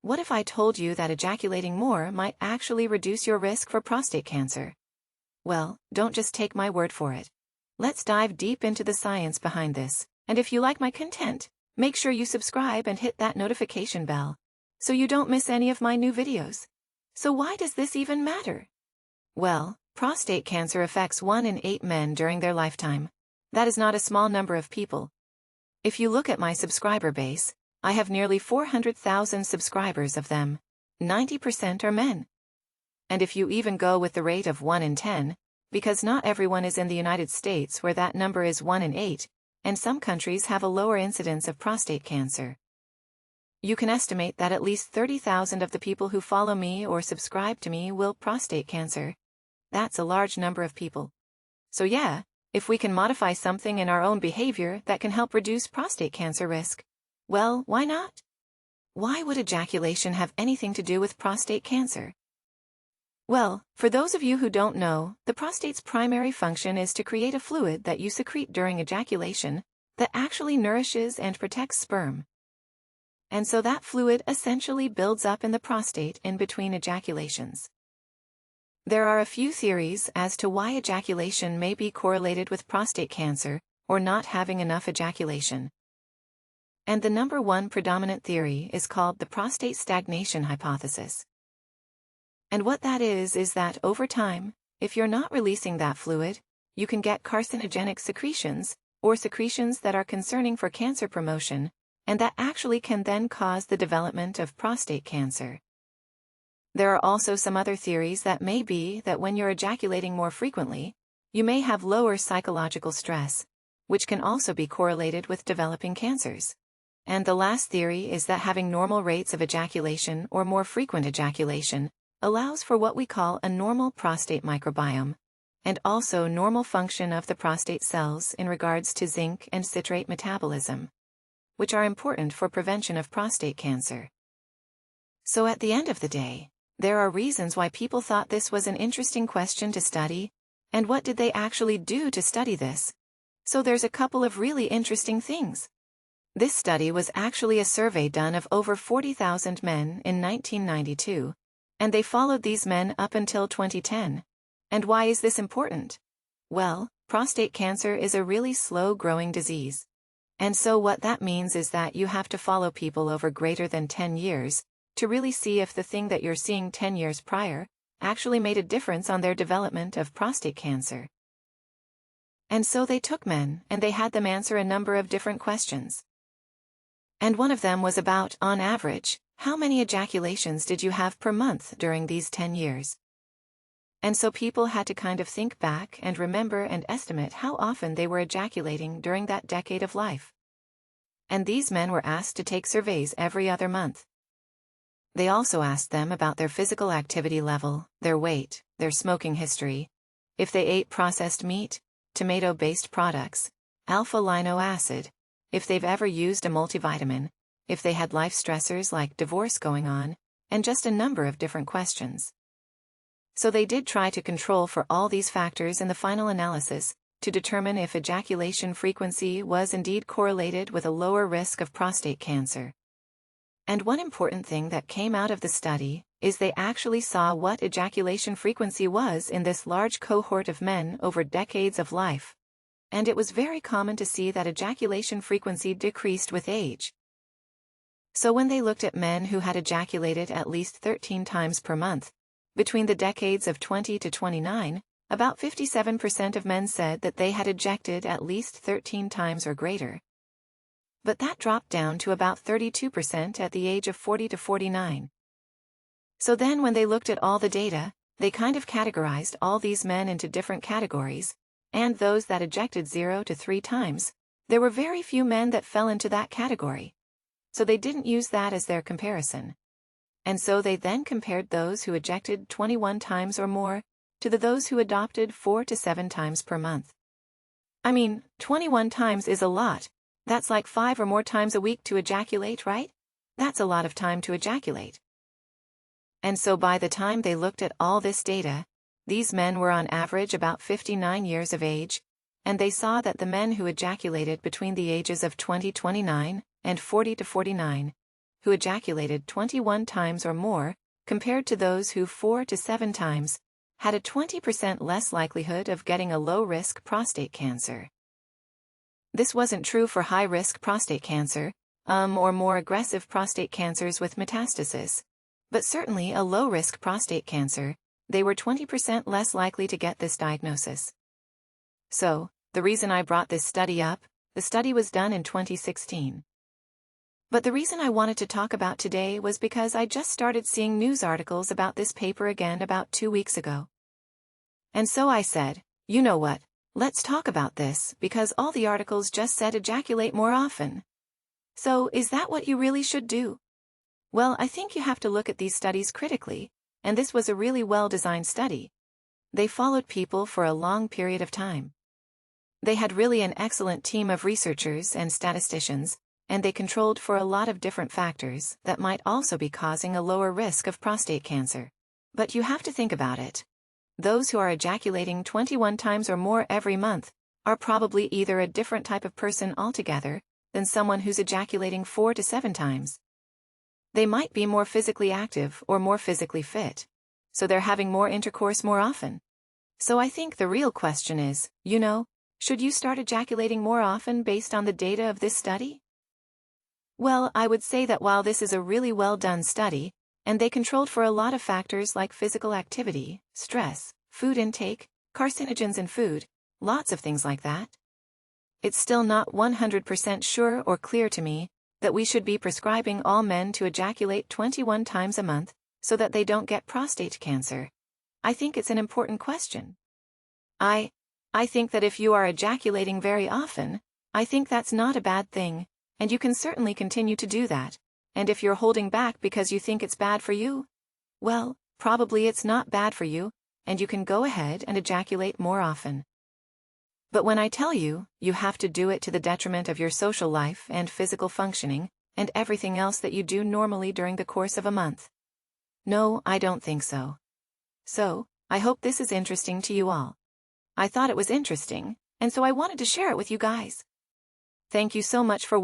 what if I told you that ejaculating more might actually reduce your risk for prostate cancer? Well, don't just take my word for it. Let's dive deep into the science behind this, and if you like my content, make sure you subscribe and hit that notification bell, so you don't miss any of my new videos. So why does this even matter? Well, prostate cancer affects 1 in 8 men during their lifetime. That is not a small number of people. If you look at my subscriber base, I have nearly 400,000 subscribers. Of them, 90% are men. And if you even go with the rate of 1 in 10, because not everyone is in the United States where that number is 1 in 8, and some countries have a lower incidence of prostate cancer. You can estimate that at least 30,000 of the people who follow me or subscribe to me will prostate cancer. That's a large number of people. So yeah, if we can modify something in our own behavior that can help reduce prostate cancer risk, well, why not? Why would ejaculation have anything to do with prostate cancer? Well, for those of you who don't know, the prostate's primary function is to create a fluid that you secrete during ejaculation that actually nourishes and protects sperm. And so that fluid essentially builds up in the prostate in between ejaculations. There are a few theories as to why ejaculation may be correlated with prostate cancer or not having enough ejaculation. And the number one predominant theory is called the prostate stagnation hypothesis. And what that is that over time, if you're not releasing that fluid, you can get carcinogenic secretions, or secretions that are concerning for cancer promotion, and that actually can then cause the development of prostate cancer. There are also some other theories that may be that when you're ejaculating more frequently, you may have lower psychological stress, which can also be correlated with developing cancers. And the last theory is that having normal rates of ejaculation or more frequent ejaculation allows for what we call a normal prostate microbiome, and also normal function of the prostate cells in regards to zinc and citrate metabolism, which are important for prevention of prostate cancer. So at the end of the day, there are reasons why people thought this was an interesting question to study, and what did they actually do to study this? So there's a couple of really interesting things. This study was actually a survey done of over 40,000 men in 1992, and they followed these men up until 2010. And why is this important? Well, prostate cancer is a really slow-growing disease. And so what that means is that you have to follow people over greater than 10 years to really see if the thing that you're seeing 10 years prior actually made a difference on their development of prostate cancer. And so they took men and they had them answer a number of different questions. And one of them was about, on average, how many ejaculations did you have per month during these 10 years? And so people had to kind of think back and remember and estimate how often they were ejaculating during that decade of life. And these men were asked to take surveys every other month. They also asked them about their physical activity level, their weight, their smoking history, if they ate processed meat, tomato-based products, alpha-lino acid, if they've ever used a multivitamin, if they had life stressors like divorce going on, and just a number of different questions. So they did try to control for all these factors in the final analysis to determine if ejaculation frequency was indeed correlated with a lower risk of prostate cancer. And one important thing that came out of the study is they actually saw what ejaculation frequency was in this large cohort of men over decades of life. And it was very common to see that ejaculation frequency decreased with age. So when they looked at men who had ejaculated at least 13 times per month, between the decades of 20 to 29, about 57% of men said that they had ejected at least 13 times or greater. But that dropped down to about 32% at the age of 40 to 49. So then when they looked at all the data, they kind of categorized all these men into different categories, and those that ejected 0 to 3 times, there were very few men that fell into that category. So they didn't use that as their comparison. And so they then compared those who ejected 21 times or more to those who adopted 4 to 7 times per month. I mean, 21 times is a lot. That's like 5 or more times a week to ejaculate, right? That's a lot of time to ejaculate. And so by the time they looked at all this data, these men were on average about 59 years of age, and they saw that the men who ejaculated between the ages of 20 to 29 and 40 to 49, who ejaculated 21 times or more, compared to those who 4 to 7 times, had a 20% less likelihood of getting a low-risk prostate cancer. This wasn't true for high-risk prostate cancer, or more aggressive prostate cancers with metastasis. But certainly a low-risk prostate cancer, they were 20% less likely to get this diagnosis. So, the reason I brought this study up, the study was done in 2016. But the reason I wanted to talk about today was because I just started seeing news articles about this paper again about 2 weeks ago. And so I said, you know what, let's talk about this because all the articles just said ejaculate more often. So, is that what you really should do? Well, I think you have to look at these studies critically, and this was a really well-designed study. They followed people for a long period of time. They had really an excellent team of researchers and statisticians, and they controlled for a lot of different factors that might also be causing a lower risk of prostate cancer. But you have to think about it. Those who are ejaculating 21 times or more every month are probably either a different type of person altogether than someone who's ejaculating 4 to 7 times. They might be more physically active or more physically fit, so they're having more intercourse more often. So I think the real question is, should you start ejaculating more often based on the data of this study? Well, I would say that while this is a really well-done study, and they controlled for a lot of factors like physical activity, stress, food intake, carcinogens in food, lots of things like that, it's still not 100% sure or clear to me that we should be prescribing all men to ejaculate 21 times a month so that they don't get prostate cancer. I think it's an important question. I think that if you are ejaculating very often, I think that's not a bad thing, and you can certainly continue to do that. And if you're holding back because you think it's bad for you, well, probably it's not bad for you, and you can go ahead and ejaculate more often. But when I tell you, you have to do it to the detriment of your social life and physical functioning, and everything else that you do normally during the course of a month. No, I don't think so. So, I hope this is interesting to you all. I thought it was interesting, and so I wanted to share it with you guys. Thank you so much for watching.